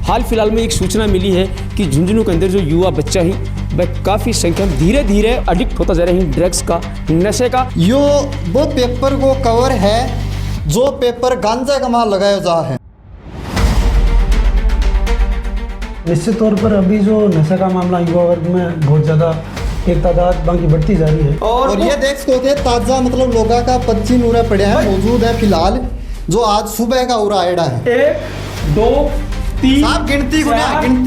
हाल फिलहाल में एक सूचना मिली है कि झुंझुनू के अंदर जो युवा बच्चा ही वह काफ़ी संख्या में धीरे धीरे एडिक्ट होता जा रहा है ड्रग्स का, नशे का। यो वो पेपर को कवर है जो पेपर गांजा का माल लगाया जा है। निश्चित तौर पर अभी जो नशे का मामला युवा वर्ग में बहुत ज़्यादा एक तादाद बाकी बढ़ती जा रही है और ये देख सकते हैं ताज़ा मतलब लोगों का 25 नूरा पड़ा है मौजूद है फिलहाल जो आज सुबह का उरा आयडा है। 1 2 3 साहब गिनती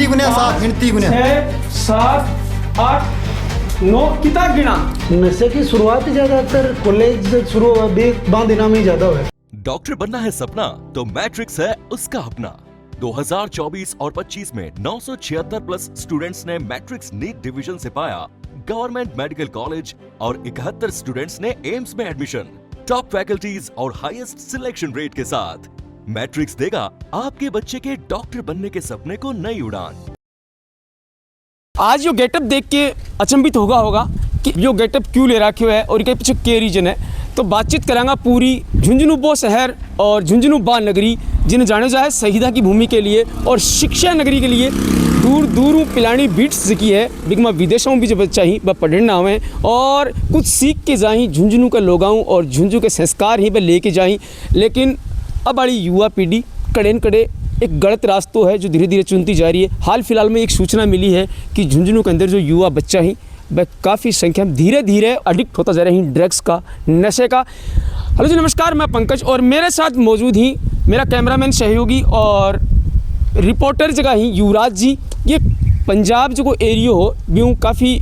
गुने साहब गिनती गुने 6 7 8 9 कितना गिना। नशे की शुरुआत ज़्यादातर कॉलेज से शुरू हुआ भी 2 दिनों में ही ज़्यादा हुआ है। डॉक्टर बनना है सपना तो मैट्रिक्स है उसका अपना। 2024 और 25 में 976 प्लस स्टूडेंट्स ने मैट्रिक्स नीट डिवीजन से पाया गवर्नमेंट मेडिकल कॉलेज और 71 स्टूडेंट्स ने एम्स में एडमिशन। टॉप फैकल्टीज और हाईएस्ट सिलेक्शन रेट के साथ मैट्रिक्स देगा आपके बच्चे के डॉक्टर बनने के सपने को नई उड़ान। आज यो गेटअप देख के अचंभित होगा कि यो गेटअप क्यों ले रखे है और इसके पीछे क्या रीजन है। तो बातचीत करांगा पूरी झुंझुनू बो शहर और झुंझुनू बा नगरी जिन्हें जाने जाए शहीदा की भूमि के लिए और शिक्षा नगरी के लिए दूर दूर पिलानी बीट्स की है बिगमा विदेशों भी जो बच्चा ही वह पढ़ना आवे और कुछ सीख के जाई झुंझुनू का लोगाऊँ और झुंझुनू के संस्कार ही वह लेके जाई। लेकिन अब बड़ी युवा पीढ़ी कड़े न कड़े एक गलत रास्तों है जो धीरे धीरे चुनती जा रही है। हाल फिलहाल में एक सूचना मिली है कि झुंझुनू के अंदर जो युवा बच्चा ही वह काफ़ी संख्या में धीरे धीरे एडिक्ट होता जा रहा है ड्रग्स का, नशे का। हेलो जी नमस्कार, मैं पंकज और मेरे साथ मौजूद ही मेरा कैमरामैन सहयोगी और रिपोर्टर जगह ही युवराज जी। ये पंजाब जो एरिया हो ब्यूँ काफ़ी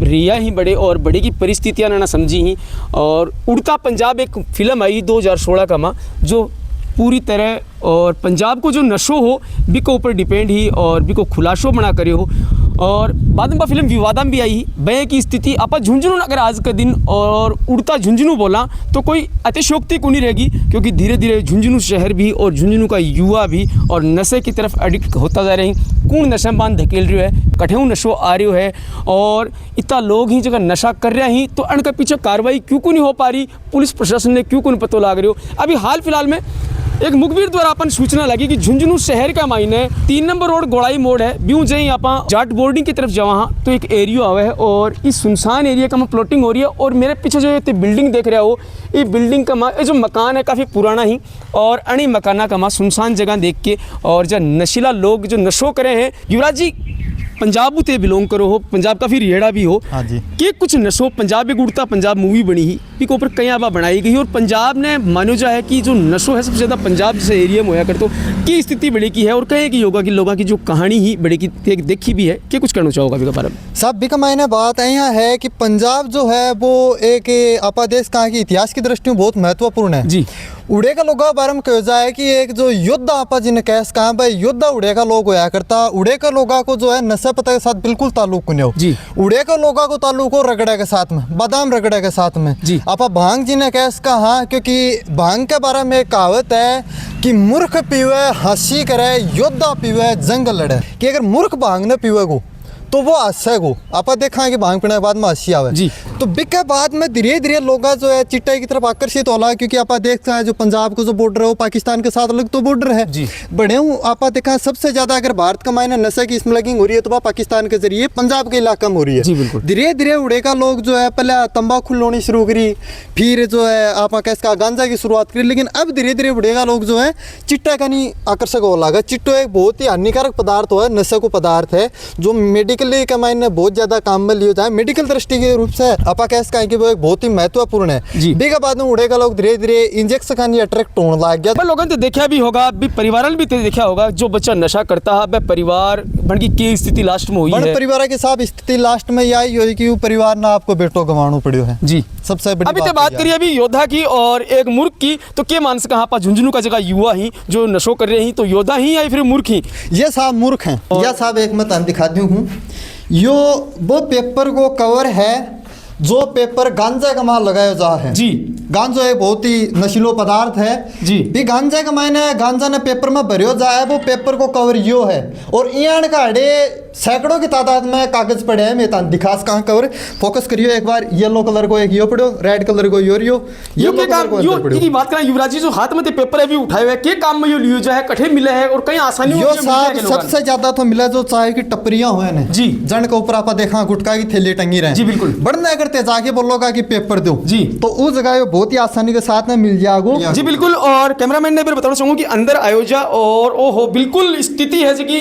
रिया ही बड़े और बड़े की परिस्थितियाँ ना समझी ही और उड़ता पंजाब एक फिल्म आई 2016 का माँ जो पूरी तरह और पंजाब को जो नशो हो बी को ऊपर डिपेंड ही और बी को खुलासो बना करे हो और बाद में फिल्म विवादम भी आई बे की स्थिति आप झुंझुनू अगर आज का दिन और उड़ता झुंझुनू बोला तो कोई अतिशयोक्ति को नहीं रहेगी क्योंकि धीरे धीरे झुंझुनू शहर भी और झुंझुनू का युवा भी और नशे की तरफ एडिक्ट होता जा रहे हैं। कौन नशा बांध धकेल रही है, कठेऊ नशो आ रही है और इतना लोग ही जगह नशा कर रहे ही तो उनके पीछे कार्रवाई क्यों को नहीं हो पा रही, पुलिस प्रशासन ने क्यों को नहीं पता लग रही हो। अभी हाल फिलहाल में एक मुखबिर द्वारा अपन सूचना लगी कि झुंझुनू शहर का मायने 3 नंबर रोड गोड़ाई मोड़ है ब्यूँ जहीं आप जाट बोर्डिंग की तरफ जावा तो एक एरिया आवा है और इस सुनसान एरिया का प्लॉटिंग हो रही है और मेरे पीछे जो ये बिल्डिंग देख रहे हो ये बिल्डिंग का ये जो मकान है काफ़ी पुराना ही और अणी मकाना का सुनसान जगह देख के और जो नशीला लोग जो नशो करे हैं। युवराज जी पंजाब उते बिलोंग करो हो, पंजाब काफ़ी रिहेड़ा भी हो। हाँ जी। कि कुछ नशो पंजाब एक उड़ता पंजाब मूवी बनी ही के ऊपर कई आबा बनाई गई और पंजाब ने मानो जा है कि जो नशो है सबसे ज़्यादा पंजाब जैसे एरिया में होया कर तो की स्थिति बड़ी की है और कहे कि योगा की लोगों की जो कहानी ही बड़ी की देखी भी है कि कुछ कहना चाहोगा अभी के बारे में। साहब भी का मायने बात यहाँ है कि पंजाब जो है वो एक आपा देश कहाँ की इतिहास की दृष्टि में बहुत महत्वपूर्ण है जी। उड़े का लोग बारे में कहा जाए कि एक जो योद्धा आपा जिन्हें कैस कहा भाई योद्धा उड़े का लोग होया करता। उड़े का लोगों को जो है नशा पता के साथ बिल्कुल ताल्लुक नहीं हो जी। उड़े का लोगों को ताल्लुक हो रगड़े के साथ में, बादाम रगड़े के साथ में जी। आपा भांग जिन्हें कैस कहा क्योंकि भांग के बारे में कहावत है कि मूर्ख पीवे हंसी करे योद्धा पीवे जंग लड़े कि अगर मूर्ख भांग न पीवे को तो वो हंसे को आप देखा कि भांग पीने के बाद में हंसी आवे जी। तो बिके बाद में धीरे धीरे लोग जो है चिट्टे की तरफ आकर्षित होला क्योंकि आप देखते हैं जो पंजाब को जो बॉर्डर है वो पाकिस्तान के साथ अलग तो बॉर्डर है जी। बड़े आप देखा सबसे ज्यादा अगर भारत का मायने नशे की स्मगलिंग हो रही है तो वह पाकिस्तान के जरिए पंजाब के इलाका में हो रही है। धीरे धीरे उड़े का लोग जो है पहले तंबाकू लोनी शुरू करी फिर जो है आप कैसा गांजा की शुरुआत करी लेकिन अब धीरे धीरे उड़े का लोग जो है चिट्टा का नहीं आकर्षक हो लगा। चिट्टो एक बहुत ही हानिकारक पदार्थ है, नशे को पदार्थ है जो मेडिकली का मायने बहुत ज्यादा काम में लिया जाए मेडिकल दृष्टि के रूप से आपा कैस का कि वो एक बहुत ही महत्वपूर्ण है। बेगा बाद में उड़ेगा लोग धीरे धीरे इंजेक्शन का नहीं अट्रैक्ट होने लग गया। लोगों ने देखा भी होगा भी परिवार भी देखा होगा जो बच्चा नशा करता है वह परिवार बन की स्थिति लास्ट में हुई है। परिवार के साथ स्थिति लास्ट में यही हुई कि परिवार ना आपको बेटो गंवाणो पड़ियो है जी। सबसे बड़ी अभी तो बात करिए अभी योद्धा की और एक मूर्ख की तो क्या मान सका आप झुंझुनू का जगह युवा ही जो नशो कर रहे हैं तो योद्धा ही या फिर मूर्ख ही? ये साहब मूर्ख हैं। यह साहब एक मैं दिखा दूँ हूँ यो वो पेपर को कवर है जो पेपर गांजा का माल लगाया जा है जी। गांजा एक बहुत ही नशीलो पदार्थ है जी। भी गांजा का मायने गांजा ने पेपर में भरियो जाए वो पेपर को कवर यो है और इयान का अड़े सैकड़ों की तादाद में कागज पड़े हैं। मैं दिखास कहाँ कवर फोकस करियो एक बार, येलो कलर को एक यो पड़ो, रेड कलर को यो रियो, यो येलो के कलर को काम यो अंदर पड़ो। की बात करें युवराज जी, जो हाथ में ते पेपर है भी उठाए हुए के काम में यो लियो जो है कठे मिले है और कहीं आसानी यो साहब सबसे ज्यादा तो मिला जो चाय की टपरियां हुए ने जी। जन के ऊपर आप देखा गुटखा की थैली टंगी रहे जी, बिल्कुल। बढ़ना करते जाके बोलोगा कि पेपर दो जी। तो उस जगह यो बहुत ही आसानी के साथ में मिल जाएगा जी बिल्कुल। और कैमरामैन ने फिर बताना चाहूंगा कि अंदर आयोजा और ओहो बिल्कुल स्थिति है जी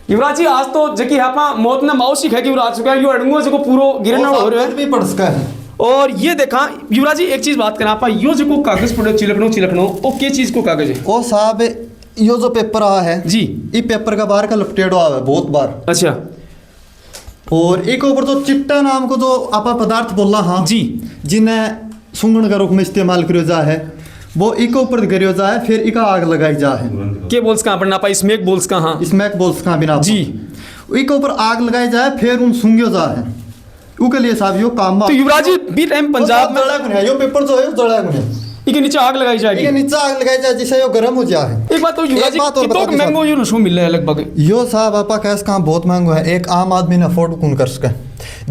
युवराज जी आज तो जकी आपा मौत ने माओ सीख है कि युवराज का यो अड़ंगो जो पूरो गिरना हो रहा है भी पड़ सका है। और ये देखा युवराज जी एक चीज बात करें आपा यो जो कागज पड़े चिलकनो ओ के चीज को कागज है ओ साहब यो जो पेपर आ है जी, ये पेपर का बाहर का लपटेड़ो आ है बहुत बार। अच्छा। और एक ऊपर तो चिट्टा नाम को जो आपा पदार्थ बोला हाँ जी। जिन्हें सूंघण का रूप में इस्तेमाल करो जा है वो इको ऊपर करियो जाए फिर इका आग लगाई जा है के बोल्स कहाँ पढ़ना पाई स्मेक बोल्स कहाँ स्मैक बोल्स कहाँ बिना जी। इको ऊपर आग लगाई जाए फिर उन सूंघियो जा है उके लिए साहब यो काम तो युवराज जी बी टाइम पंजाब में जड़ा गुने यो पेपर जो है यो जड़ा गुने इके नीचे आग लगाई जाएगी, इके नीचे आग लगाई जाए जिससे यो गर्म हो जाए। एक बात तो युवराज जी कितो महंगो यो नशो मिल रहा है लगभग यो साहब आपा कैस काम बहुत महंगो है एक आम आदमी ने अफोर्ड कौन कर सके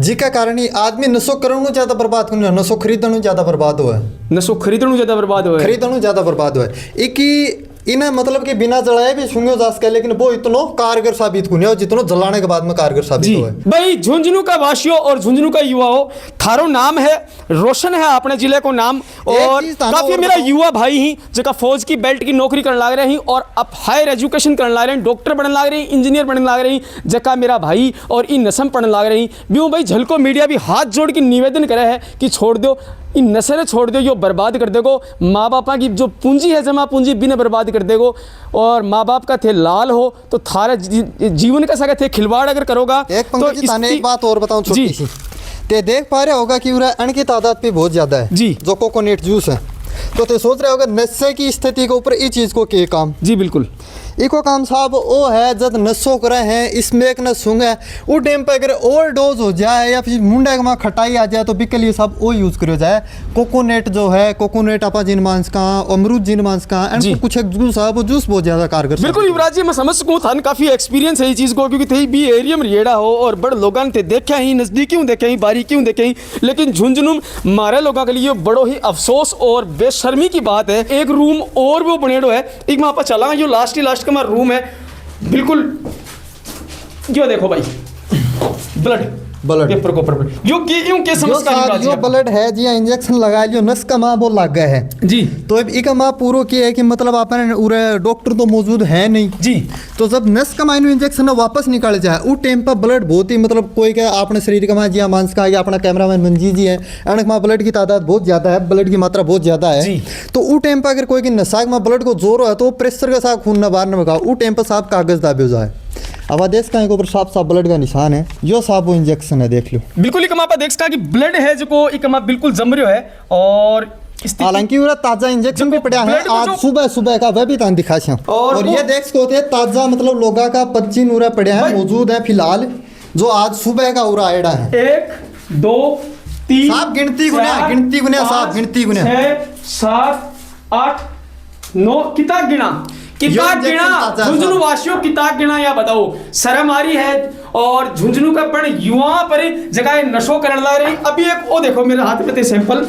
जिका कारण ही आदमी नशो करनो ज्यादा बर्बाद करनो नशो खरीदनो ज्यादा बर्बाद हुआ है नशो खरीदनो ज्यादा बर्बाद हुआ है खरीदनो ज्यादा बर्बाद हुआ है एक ही इन्हें मतलब कि बिना जलाए भी सूंघो जा सके लेकिन वो इतनो कारगर साबित होने हो जितनो जलाने के बाद में कारगर साबित हुआ है। भाई झुंझुनू का वासियों और झुंझुनू का युवाओं थारो नाम है रोशन है अपने जिले को नाम और काफी मेरा युवा भाई ही जगह फौज की बेल्ट की नौकरी करने लग रहे हैं और अब हायर एजुकेशन करने लग रहे हैं, डॉक्टर बनने लग रहे हैं, इंजीनियर बनने लग रहे हैं जगह मेरा भाई और इन नसम पढ़ने लग रहे हैं। ब्यों भाई झलको मीडिया भी हाथ जोड़ के निवेदन करे है कि छोड़ दो इन नशे छोड़ दो यो बर्बाद कर देगो माँ बापा की जो पूंजी है जमा पूंजी बिना बर्बाद कर देगो और माँ बाप का थे लाल हो तो थारे जीवन का सगा थे खिलवाड़ अगर करोगा तो एक बात और बताऊं छोटी सी ते देख पा रहे होगा कि अन्न की तादाद पे बहुत ज्यादा है जी जो कोकोनट जूस है तो ते सोच रहे होगा नशे की स्थिति के ऊपर इस चीज को के काम जी बिल्कुल इको काम साहब वो है जब नशो करे हैं इसमें एक न सूंघे वो टाइम पे अगर ओवर डोज हो जाए या फिर मुंडे में खटाई आ जाए तो बिक लिए सब वो यूज करो जाए कोकोनट जो है कोकोनट आपा जिन मांस का अमरूद जिन मांस का एंड कुछ एक जूस है वो जूस बहुत ज्यादा कारगर बिल्कुल युवराज जी मैं समझ सकूँ था काफी एक्सपीरियंस है ये चीज को क्योंकि थे भी एरिया में रेड़ा हो और बड़े लोगों ने देखा ही नजदीकियों देखे ही बारीकियों देखे ही लेकिन झुंझुनू मारे लोगों के लिए बड़ो ही अफसोस और बेशर्मी की बात है। एक रूम और वो बनेडो है एक मैं आपा चला यो लास्ट का हमारा रूम है बिल्कुल यो देखो भाई ब्लड पेपर को पर यो के समझ यो ब्लड है जी इंजेक्शन लगा लियो नस का माँ वो लग गया है जी तो अब इका माँ पूरा किया है कि मतलब आपने उरे डॉक्टर तो मौजूद है नहीं जी तो जब नस का माइनो इंजेक्शन वापस निकाल जाए उस टाइम पर ब्लड बहुत ही मतलब कोई क्या आपने शरीर का माँ जी मांस का या अपना कैमरामैन मंजी जी है अनक माँ ब्लड की तादाद बहुत ज्यादा है ब्लड की मात्रा बहुत ज्यादा है तो उस टाइम पर अगर कोई की नसाक में ब्लड को जोर है तो प्रेशर के साथ खून न बाहर न बगा उस टाइम पर साफ कागज दाबे हो जाए अब देश का ऊपर साफ साफ ब्लड का निशान है यो साफ वो इंजेक्शन है देख लो बिल्कुल एक मापा देख सका कि ब्लड है जो को एक माप बिल्कुल जम रहा है और हालांकि वो ताजा इंजेक्शन भी पड़ा है आज सुबह का वह भी तान दिखा और ये देख सकते ताजा मतलब लोगा का 25 उरा पड़ा है मौजूद है फिलहाल जो आज सुबह का उरा आयडा है 1 2 3 साफ गिनती गुना साफ गिनती गुना 6 7 8 9 कितना गिना झुंझुनू वासियों किताब गिना या बताओ शर्म आ रही है और झुंझुनू का पण युवा पर जगह नशो करने लग रही। अभी एक वो देखो मेरे हाथ में थे सैंपल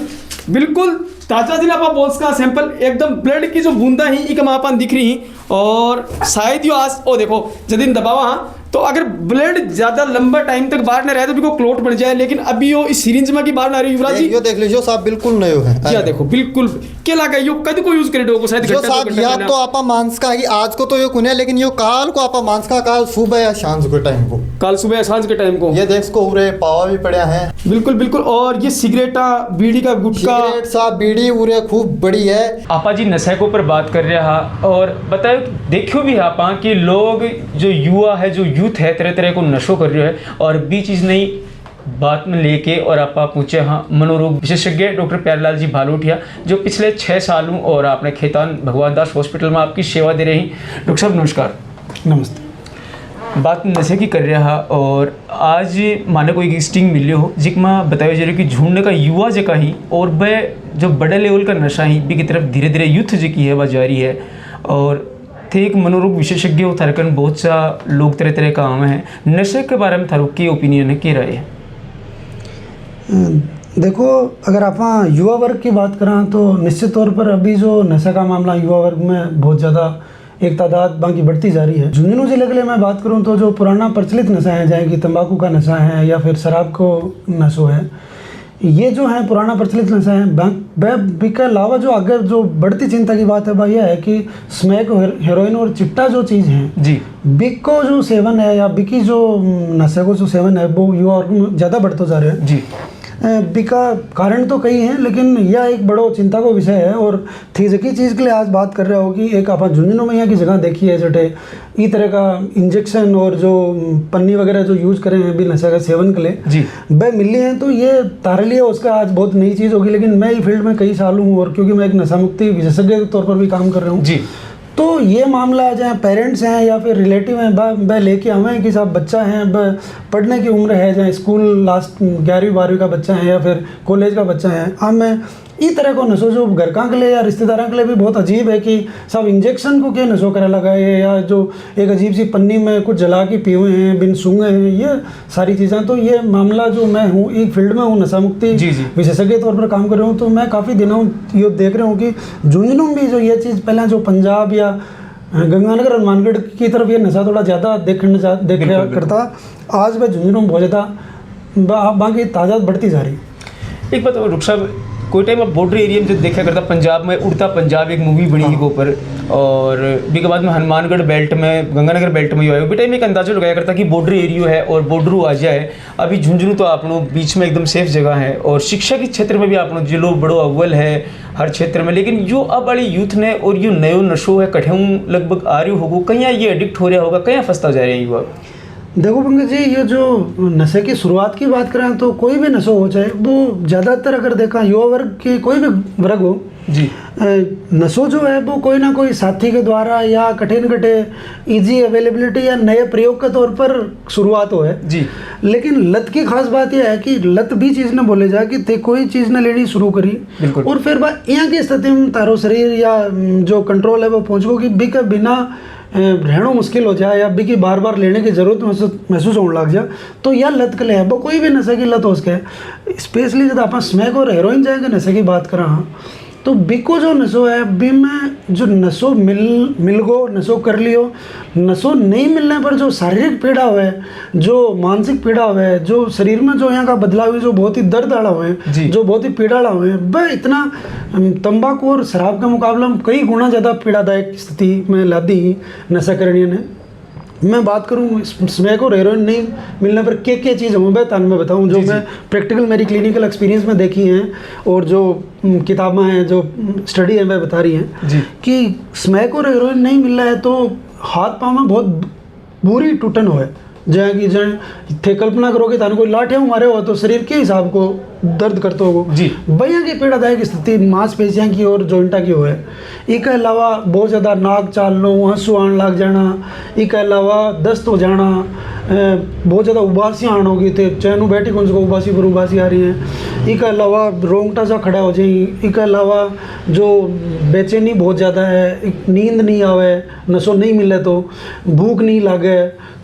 बिल्कुल ताजा जिला बोल्स का सैंपल एकदम ब्लड की जो बूंदा ही एक मापान दिख रही और शायद यो आज ओ देखो जदिन दबावा तो अगर ब्लड ज्यादा लंबा टाइम तक बाहर न रहे तो भी को क्लोट बन जाए लेकिन अभी वो इस सिरिंज में की बाहर ना रही युवराज जी यो देख लीजिए साहब बिल्कुल नयो है क्या देखो बिल्कुल क्या लगा यो कद को यूज करे डोको शायद घंटा साहब या तो आपा मांस का कि आज को तो यो कुने लेकिन यो काल को आपा मांस का काल सुबह या शाम के टाइम को काल सुबह या सांझ के टाइम को ये देख को उरे पावा भी पड़ा है बिल्कुल बिल्कुल और ये सिगरेटा बीड़ी का गुटखा सिगरेट साहब बीड़ी उरे खूब बड़ी है। आपा जी नशे के ऊपर बात कर रहा और बताओ देखियो भी आपा कि लोग जो युवा है जो यूथ है तरह तरह को नशो कर रहे है और भी चीज नहीं बात में लेके और आप पूछे हाँ मनोरोग विशेषज्ञ डॉक्टर प्यारेलाल जी भालूठिया जो पिछले 6 सालों और आपने खेतान भगवान दास हॉस्पिटल में आपकी सेवा दे रहे हैं। डॉक्टर साहब नमस्कार। नमस्ते। बात नशे की कर रहा और आज माने कोई स्टिंग मिले हो जिकमा बताया जा रहा कि झूठने का युवा जगह ही और वह जो बड़े लेवल का नशा ही भी की तरफ धीरे धीरे युद्ध जो की है वह जारी है। और थे एक मनोरोग विशेषज्ञ हो थारकन बहुत सा लोग तरह तरह का आम है नशे के बारे में थारो की ओपिनियन है की राय है? देखो, अगर आप युवा वर्ग की बात करें तो निश्चित तौर पर अभी जो नशे का मामला युवा वर्ग में बहुत ज़्यादा एक तादाद बाकी बढ़ती जा रही है। झुंझुनू जिले के लिए मैं बात करूं तो जो पुराना प्रचलित नशा है, जैसे कि तंबाकू का नशा है या फिर शराब को नशो है, ये जो है पुराना प्रचलित नशा है। के अलावा जो आगे जो बढ़ती चिंता की बात है वह यह है कि स्मैक, हेरोइन और चिट्टा जो चीज़ हैं जी, बिक को जो सेवन है या बिकी जो नशे को जो सेवन है वो युवा वर्ग में ज़्यादा बढ़ते जा रहे हैं जी। बिका कारण तो कई हैं लेकिन यह एक बड़ो चिंता का विषय है। और थी जकी चीज़ के लिए आज बात कर रहे हो कि एक आप झुंझुनू में यहाँ की जगह देखी है जटे ई तरह का इंजेक्शन और जो पन्नी वगैरह जो यूज़ करें हैं भी नशे का सेवन के लिए जी वह मिली हैं, तो ये तारे लिए उसका आज बहुत नई चीज़ होगी। लेकिन मैं इस फील्ड में कई साल हूँ और क्योंकि मैं एक नशा मुक्ति विशेषज्ञ के तौर पर भी काम कर रहा हूँ जी, तो ये मामला जहाँ पेरेंट्स हैं या फिर रिलेटिव हैं वह लेके आवे कि साहब बच्चा है पढ़ने की उम्र है, जहाँ स्कूल लास्ट 11वीं 12वीं का बच्चा है या फिर कॉलेज का बच्चा है, हमें इस तरह को नशो जो घर का के लिए या रिश्तेदारों के लिए भी बहुत अजीब है कि सब इंजेक्शन को क्या नशो करे लगा है या जो एक अजीब सी पन्नी में कुछ जला के पिए हुए हैं बिन सूंघे हैं, ये सारी चीज़ें। तो ये मामला जो मैं हूँ एक फील्ड में हूँ नशा मुक्ति विशेषज्ञ के तौर पर काम कर रहा हूँ, तो मैं काफ़ी दिनों ये देख रहा हूँ कि झुंझुनू में भी जो ये चीज़ पहले जो पंजाब या गंगानगर हनुमानगढ़ की तरफ ये नशा थोड़ा ज़्यादा देखा करता, आज वह झुंझुनू में बहुत ज़्यादा बाकी तादाद बढ़ती जा रही है। एक बात और रुख साहब, कोई टाइम आप बॉर्डर एरिया में जो देखा करता पंजाब में उड़ता पंजाब एक मूवी बनी थी ऊपर, और भी के बाद में हनुमानगढ़ बेल्ट में गंगानगर बेल्ट में आया बेटा में एक अंदाजा लगाया करता कि बॉर्डर एरिया है और बॉर्डर आ जाए। अभी झुंझुनू तो आप लोग बीच में एकदम सेफ जगह है और शिक्षा के क्षेत्र में भी आप लोग जिलो बड़ो अव्वल है हर क्षेत्र में, लेकिन जो अब वाली यूथ ने और यो नयो नशो है कठे लगभग आ रही होगो कहीं ये एडिक्ट हो रहा होगा, कहीं फंसता जा रहा है युवा? देखो पंकज जी, ये जो नशे की शुरुआत की बात करें तो कोई भी नशा हो जाए वो ज़्यादातर अगर देखा युवा वर्ग के कोई भी वर्ग हो जी, नशो जो है वो कोई ना कोई साथी के द्वारा या कठिन इजी अवेलेबिलिटी या नए प्रयोग के तौर पर शुरुआत हो है जी। लेकिन लत की खास बात यह है कि लत भी चीज़ ने बोले जाए कि ते कोई चीज़ ने लेनी शुरू करी और फिर बात यहाँ की स्थिति में तारो शरीर या जो कंट्रोल है वो पहुँच गो कि बिना रहना मुश्किल हो जाए या भी बार बार लेने की ज़रूरत महसूस होने लग जाए, तो यह लत के लिए है वो कोई भी नशे की लत हो सके। स्पेशली जब आप स्मैक और हेरोइन जाएंगे नशे की बात करें तो बिको जो नशो है बी में जो नशो मिल गो नशो कर लियो, नशो नहीं मिलने पर जो शारीरिक पीड़ा हुए, जो मानसिक पीड़ा हुए, जो शरीर में जो यहाँ का बदलाव हुए जो बहुत ही दर्द आड़ा हुए, जो बहुत ही पीड़ाड़ा हुए, वह इतना तंबाकू और शराब के मुकाबले में कई गुना ज़्यादा पीड़ादायक स्थिति में ला दी नशा करने ने। मैं बात करूँ स्मैक और हेरोइन नहीं मिलने पर क्या चीज़ हूँ मैं बताऊँ जो मैं प्रैक्टिकल मेरी क्लिनिकल एक्सपीरियंस में देखी हैं और जो किताबें हैं जो स्टडी है वह बता रही हैं कि स्मैक और हेरोइन नहीं मिल रहा है तो हाथ पाँव में बहुत बुरी टूटन हो है, जहाँ की जहाँ थे कल्पना करोगे थाने कोई लाठियाँ मारे हो तो शरीर के हिसाब को दर्द करते हो जी, भैया की पीड़ादायक स्थिति मांसपेशियाँ की और जॉइंटा की हो है। इसके अलावा बहुत ज़्यादा नाक चाल लो, आंसू आने लग जाना, इसके अलावा दस्त हो जाना, बहुत ज़्यादा उबासियाँ आने होगी थे चैनू बैठी कौन सी उबासी पर उबासी आ रही है, इसके अलावा रोंगटा सा खड़ा हो जाए, इसके अलावा जो बेचैनी बहुत ज़्यादा है, नींद नहीं आवे, नशो नहीं मिले तो भूख नहीं लगे,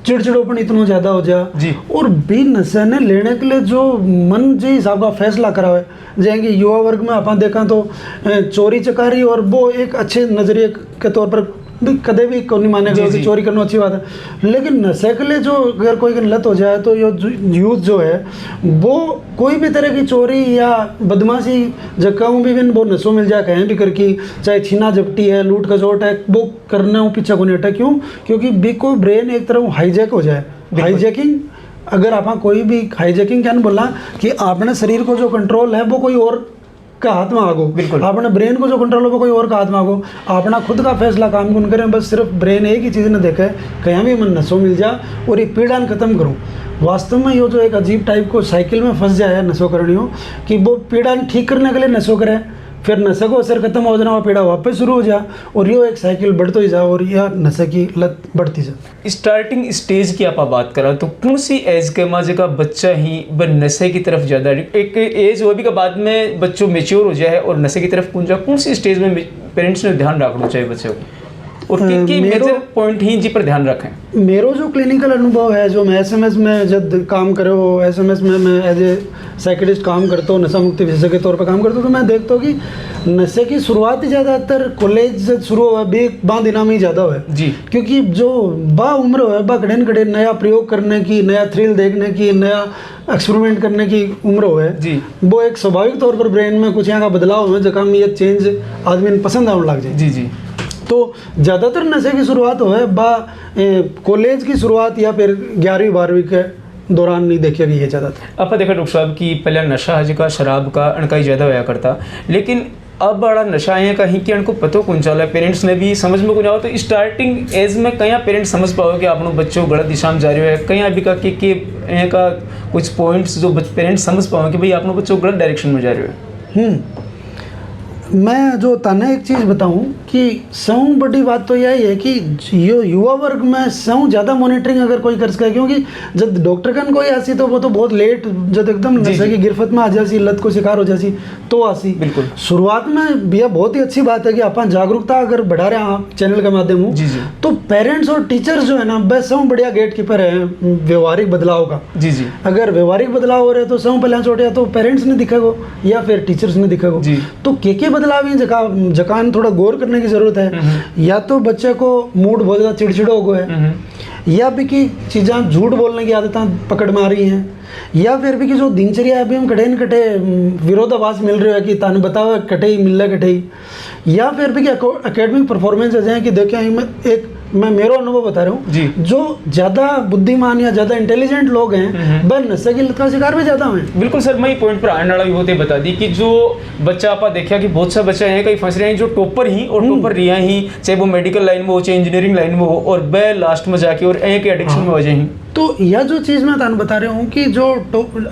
चिड़चिड़ोपन इतना ज़्यादा हो जा जी, और भी नशे ने लेने के लिए जो मन जी हिसाब का फैसला करा हुआ है जाएंगे युवा वर्ग में अपन देखा तो चोरी चकारी और वो एक अच्छे नज़रिए के तौर पर भी कदे भी कौन नहीं मानेगा कि चोरी करना अच्छी बात है, लेकिन नशे के लिए जो अगर कोई लत हो जाए तो यूथ जो है वो कोई भी तरह की चोरी या बदमाशी जगहों भी वो नशों मिल जाए कहीं भी करके, चाहे छीना झपटी है, लूट खसोट है, वो करना हो पीछा को नहीं हटा। क्यों? क्योंकि बिको ब्रेन एक तरह हाईजैक हो जाए। हाईजैकिंग अगर आप कोई भी हाईजैकिंग क्या बोला कि आपने शरीर को जो कंट्रोल है वो कोई और का हाथ में आगो, बिल्कुल आपने ब्रेन को जो कंट्रोल हो कोई और का हाथ में आगो, अपना खुद का फैसला काम कौन करें, बस सिर्फ ब्रेन एक ही चीज़ ने देखे कहीं भी मन नशो मिल जा और ये पीड़ा खत्म करूँ। वास्तव में ये जो एक अजीब टाइप को साइकिल में फंस जाए नशो करनी हो कि वो पीड़ा ठीक करने के लिए नशो करे, फिर नशे को असर खत्म हो जाना, वो पीड़ा वापस शुरू हो जा, और यो एक साइकिल बढ़तो ही जा, और यह नशे की लत बढ़ती जा। स्टार्टिंग स्टेज की आप बात करा तो कौन सी एज के माजे का बच्चा ही ब नशे की तरफ ज़्यादा, एक एज वो भी का बाद में बच्चों मेच्योर हो जाए और नशे की तरफ कौन जा, कौन सी स्टेज में पेरेंट्स ने ध्यान रखना चाहिए बच्चे को, और कि मेजर पॉइंट ही जी पर ध्यान रखें? मेरो जो क्लिनिकल अनुभव है, जो मैं एसएमएस में जब काम करे हो, एसएमएस में मैं एज ए साइकिलिस्ट काम करता हूँ, नशा मुक्ति विशेषज्ञ के तौर पर काम करता हूँ, तो मैं देखता हूँ कि नशे की शुरुआत ही ज़्यादातर कॉलेज से शुरू हुआ भी बा दिना में ही ज़्यादा हुआ है जी, क्योंकि जो बा उम्र है, बा कड़े कड़े नया प्रयोग करने की, नया थ्रिल देखने की, नया एक्सपेरिमेंट करने की उम्र हो है जी। वो एक स्वाभाविक तौर पर ब्रेन में कुछ यहाँ का बदलाव है, जहाँ में ये चेंज आदमी ने पसंद आने लग जाए। जी जी। तो ज़्यादातर नशे की शुरुआत हो है बा कॉलेज की शुरुआत या फिर 11वीं 12वीं के दौरान नहीं देखी गई है ज़्यादातर। आप देखा डॉक्टर साहब कि पहले नशा हज का शराब का अणका ही ज़्यादा होया करता, लेकिन अब बड़ा नशा है कहीं कि उनको पता कौन चला, पेरेंट्स ने भी समझ में कौन आओ, तो स्टार्टिंग एज में कहीं पेरेंट्स समझ पाओ कि आपने बच्चों गलत दिशा में जा रहे हो, कहीं अभी का कि का कुछ पॉइंट्स जो पेरेंट्स समझ पाओ कि भाई आपने बच्चों गलत डायरेक्शन में जा रहे हो। मैं जो ताने एक चीज़ बताऊं कि सऊ बड़ी बात तो यही है कि यो युवा वर्ग में सऊ ज़्यादा मॉनिटरिंग अगर कोई कर सके, क्योंकि जब डॉक्टर कन कोई आसी तो वो तो बहुत लेट, जब एकदम नशे की गिरफ्त में आ जासी, लत को शिकार हो जासी तो आसी। बिल्कुल शुरुआत में यह बहुत ही अच्छी बात है कि अपन जागरूकता अगर बढ़ा रहे हैं आप चैनल के माध्यम से, तो पेरेंट्स और टीचर्स जो है ना वह सऊ बढ़िया गेट कीपर है व्यवहारिक बदलाव का। जी जी। अगर व्यवहारिक बदलाव हो रहे तो सऊ पहले छोटे तो पेरेंट्स ने दिखेगो या फिर टीचर्स ने दिखेगो, तो के बदलाव ही जकान थोड़ा गौर करने की जरूरत है। या तो बच्चे को मूड बहुत ज़्यादा चिड़चिड़ा हो गया है, या भी कि चीज़ें झूठ बोलने की आदतें पकड़ में आ रही हैं, या फिर भी कि जो दिनचर्या अभी हम कटे न कटे विरोधाभास मिल रहे हो कि ताने बताओ कटे ही मिल रहा कटे ही, या फिर भी कि एकेडमिक परफॉर्मेंस आ जाए कि देखिए मैं मेरा अनुभव बता रहा हूँ, जो ज़्यादा बुद्धिमान या ज़्यादा इंटेलिजेंट लोग हैं वह नशे की लत का शिकार भी ज़्यादा हैं। बिल्कुल सर, मैं ये पॉइंट पर आने वाला भी होते बता दी कि जो बच्चा आप देखा कि बहुत सा बच्चे हैं कहीं फंस रहे हैं जो टॉपर ही और टॉपर रिया ही, चाहे वो मेडिकल लाइन में हो चाहे इंजीनियरिंग लाइन में हो, और वह लास्ट में जाके और एक एडिक्शन में हो जाए। तो यह जो चीज़ मैं तान बता रहा हूँ कि जो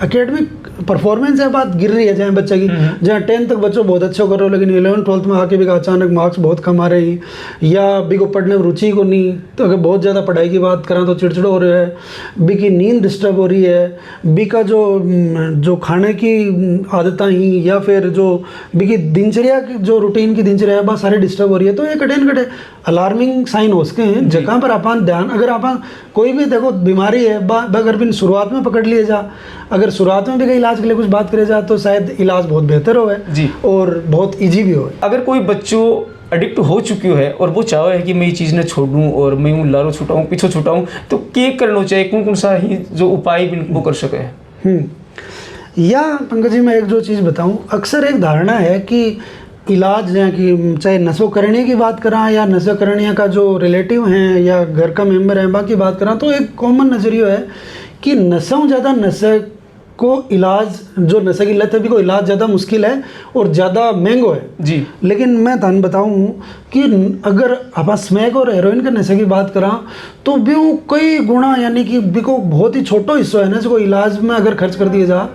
एकेडमिक परफॉर्मेंस है बात गिर रही है जहाँ बच्चे की, जहाँ 10th तक बच्चों बहुत अच्छा कर रहे हो लेकिन 11th 12th में आके भी अचानक मार्क्स बहुत कम आ रहे हैं, या भी को पढ़ने में रुचि को नहीं, तो अगर बहुत ज़्यादा पढ़ाई की बात करें तो चिड़चिड़ा हो रहा है, बी की नींद डिस्टर्ब हो रही है, बी का जो खाने की आदतें ही या फिर जो बी की दिनचर्या जो रूटीन की दिनचर्या है बात सारी डिस्टर्ब हो रही है, तो ये कटे अलार्मिंग साइन हो सके हैं जगह पर अपन ध्यान, अगर अपन कोई भी देखो बीमारी है अगर भी शुरुआत में पकड़ लिए जा, अगर शुरुआत में भी कहीं इलाज के लिए कुछ बात करे जा तो शायद इलाज बहुत बेहतर हो जी और बहुत इजी भी हो। अगर कोई बच्चों एडिक्ट हो चुकी है और वो चाहो है कि मैं ये चीज़ ने छोड़ूं और मैं यूँ लारो छुटाऊँ पीछे छुटाऊँ, तो क्या करना चाहिए, कौन सा ही जो उपाय वो कर सके? या पंकज जी मैं एक जो चीज़ बताऊँ, अक्सर एक धारणा है कि इलाज है कि चाहे नशो करने की बात करा या नशा करने का जो रिलेटिव हैं या घर का मेंबर है बाकी बात करा, तो एक कॉमन नज़रिया है कि नशा ज़्यादा नशे को इलाज, जो नशे की लत है भी को इलाज ज़्यादा मुश्किल है और ज़्यादा महंगो है जी। लेकिन मैं तान बताऊँ कि अगर आप स्मैक और हेरोइन के नशे की बात करा तो भी वो कई गुना यानी कि भी को बहुत ही छोटो हिस्सा है ना जिसको इलाज में अगर खर्च कर दिया जा,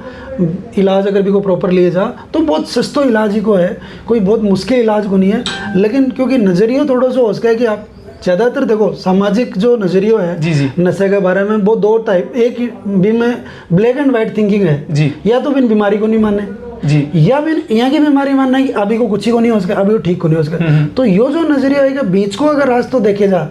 इलाज अगर भी को प्रॉपर लिए जा तो बहुत सस्तो इलाज ही को है, कोई बहुत मुश्किल इलाज को नहीं है। लेकिन क्योंकि नज़रिया थोड़ा सा हो सका है कि आप ज़्यादातर देखो सामाजिक जो नज़रिया है नशे के बारे में वो दो टाइप, एक भी में ब्लैक एंड वाइट थिंकिंग है जी, या तो बिन बीमारी को नहीं माने जी, या बिन यहाँ की बीमारी मानना है कि अभी को कुछ ही को नहीं हो सका, अभी को ठीक को नहीं हो सका। तो यो जो नज़रिया है बीच को अगर रास्ता देखे जा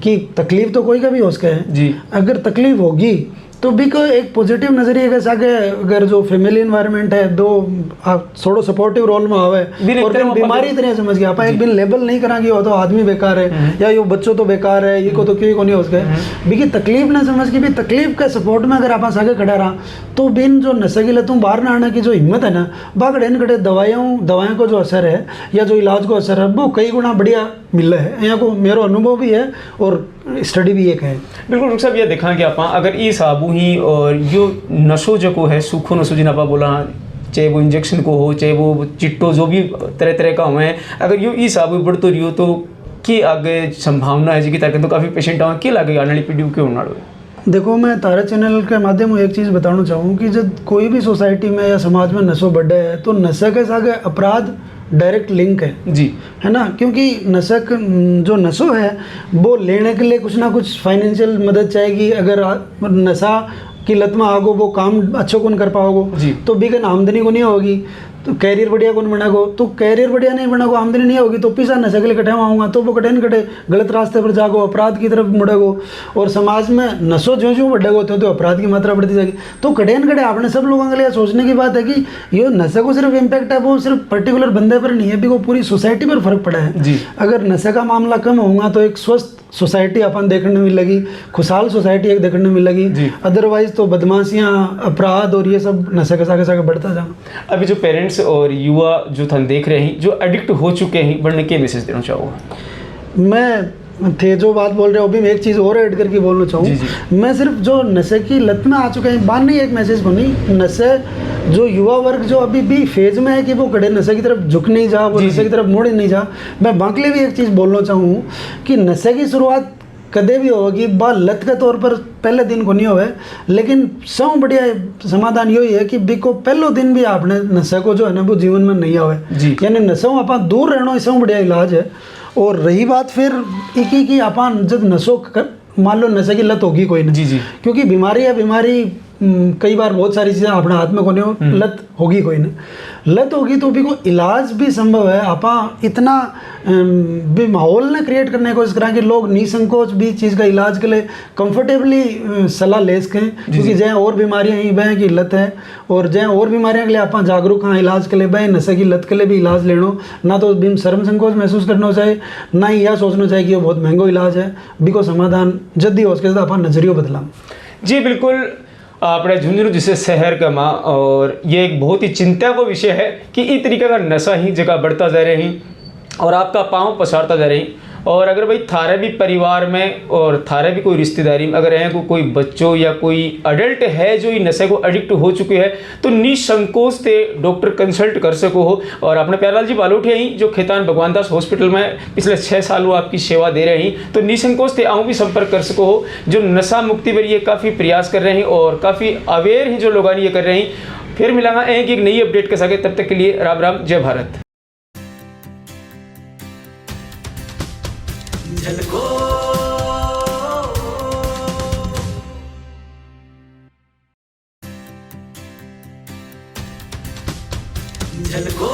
कि तकलीफ तो कोई का भी हो सका है जी, अगर तकलीफ होगी तो भी को एक पॉजिटिव नज़रिए के साथ अगर जो फैमिली इन्वायरमेंट है दो आप थोड़ा सपोर्टिव रोल में आवे और फिर बीमारी तरह समझ गया आप एक बिन लेबल नहीं करा कि वो तो आदमी बेकार है या ये बच्चों तो बेकार है, ये को तो क्यों को नहीं हो सके भी की तकलीफ ना समझ के भी तकलीफ के सपोर्ट में अगर आप आगे खड़ा रहा तो बिन जो नशे की लतों बाहर ना आने की जो हिम्मत है ना बागड़े कटे दवाइयों को जो असर है या जो इलाज को असर है वो कई गुना बढ़िया मिल रहा है। यहाँ को मेरा अनुभव भी है और स्टडी भी एक है। बिल्कुल डॉक्टर साहब ये देखा कि आप अगर ये साबु ही और यो नशो जो है सूखो नशो जिन आप बोला चाहे वो इंजेक्शन को हो चाहे वो चिट्टो जो भी तरह तरह का हुए, अगर यो ई साबु बढ़तो रही तो कि आगे संभावना है जी कि ताकि तो काफ़ी पेशेंट आवे कि लगे आने वाली पीढ़ी क्यों ना। देखो मैं तारा चैनल के माध्यम से एक चीज़ बताना चाहूँ कि जब कोई भी सोसाइटी में या समाज में नशो बढ़े है तो नशे के साथ अपराध डायरेक्ट लिंक है जी, है ना, क्योंकि जो नशो है वो लेने के लिए कुछ ना कुछ फाइनेंशियल मदद चाहिए। अगर नशा की लत में आगो वो काम अच्छो कौन कर पाओगे जी। तो बिगन आमदनी को नहीं होगी, तो कैरियर बढ़िया कौन बनागो, तो कैरियर बढ़िया नहीं बनागो, आमदनी नहीं होगी, तो पैसा नशे के लिए कटे आऊँगा तो वो कटे नहीं कटे, गलत रास्ते पर जागो, अपराध की तरफ मुड़ेगो, और समाज में नशो जो जो बढ़ेगो तो अपराध की मात्रा बढ़ती जाएगी। तो कटे न कटे आपने सब लोगों के लिए सोचने की बात है कि ये नशे को सिर्फ इम्पैक्ट है वो सिर्फ पर्टिकुलर बंदे पर नहीं है, भी वो पूरी सोसाइटी पर फर्क पड़ा है जी। अगर नशे का मामला कम होगा तो एक स्वस्थ सोसाइटी अपन देखने में मिलेगी, खुशहाल सोसाइटी एक देखने में मिलेगी। अदरवाइज तो बदमाशियाँ, अपराध और ये सब नशे के साथ बढ़ता जाएगा। अभी जो पेरेंट्स और युवा जो थन देख रहे हैं जो एडिक्ट हो चुके हैं, बढ़ने के मैसेज देना चाहूँगा? मैं थे जो बात बोल रहे हो अभी मैं एक चीज़ और ऐड करके बोलना चाहूँ। मैं सिर्फ जो नशे की लत में आ चुके हैं बात नहीं, एक मैसेज को नहीं, नशे जो युवा वर्ग जो अभी भी फेज में है कि वो कड़े नशे की तरफ झुक नहीं जा, वो नशे की तरफ मुड़ नहीं जा, मैं बाकी लिए भी एक चीज़ बोलना चाहूँ कि नशे की शुरुआत कदे भी होगी बा लत के तौर पर पहले दिन को नहीं होवे, लेकिन सब बढ़िया समाधान यही है कि बिको पहलो दिन भी आपने नशे को जो है ना वो जीवन में नहीं आवे, यानी नशों आप दूर रहना सब बढ़िया इलाज है। और रही बात फिर एक ही कि अपन जब नशो मान लो नशे की लत होगी कोई नहीं, क्योंकि बीमारी है, बीमारी कई बार बहुत सारी चीज़ें अपने हाथ में कोने हो, लत होगी कोई नहीं, लत होगी तो भी को इलाज भी संभव है। आपा इतना भी माहौल ने क्रिएट करने को इस तरह के लोग निसंकोच भी चीज़ का इलाज के लिए कंफर्टेबली सलाह ले सकें, क्योंकि जहाँ और बीमारियाँ ही बह की लत है और जहाँ और बीमारियों के लिए आप जागरूक हाँ इलाज के लिए बह नशे की लत के लिए भी इलाज लेनो ना, तो बिम शर्म संकोच महसूस करना चाहिए ना ही यह सोचना चाहिए कि वो बहुत महंगो इलाज है, बिको समाधान जल्दी हो सके आप नजरियो बदला। जी बिल्कुल, अपने झुंझुनू जिसे शहर का माँ, और ये एक बहुत ही चिंता का विषय है कि इस तरीके का नशा ही जगह बढ़ता जा रहे हैं और आपका पाँव पसारता जा रहे हैं। और अगर भाई थारे भी परिवार में और थारे भी कोई रिश्तेदारी में अगर है कोई बच्चों या कोई अडल्ट है जो ये नशे को एडिक्ट हो चुके हैं तो निसंकोच से डॉक्टर कंसल्ट कर सको हो। और आपने प्यारलाल जी बालोठिया ही जो खेतान भगवान दास हॉस्पिटल में पिछले 6 साल वो आपकी सेवा दे रहे हैं, तो निसंकोच से आऊँ भी संपर्क कर सको हो। जो नशा मुक्ति पर ये काफ़ी प्रयास कर रहे हैं और काफ़ी अवेयर हैं जो लोग ये कर रहे हैं। फिर मिलांगा एक नई अपडेट के साथ, तब तक के लिए राम राम, जय भारत। झलको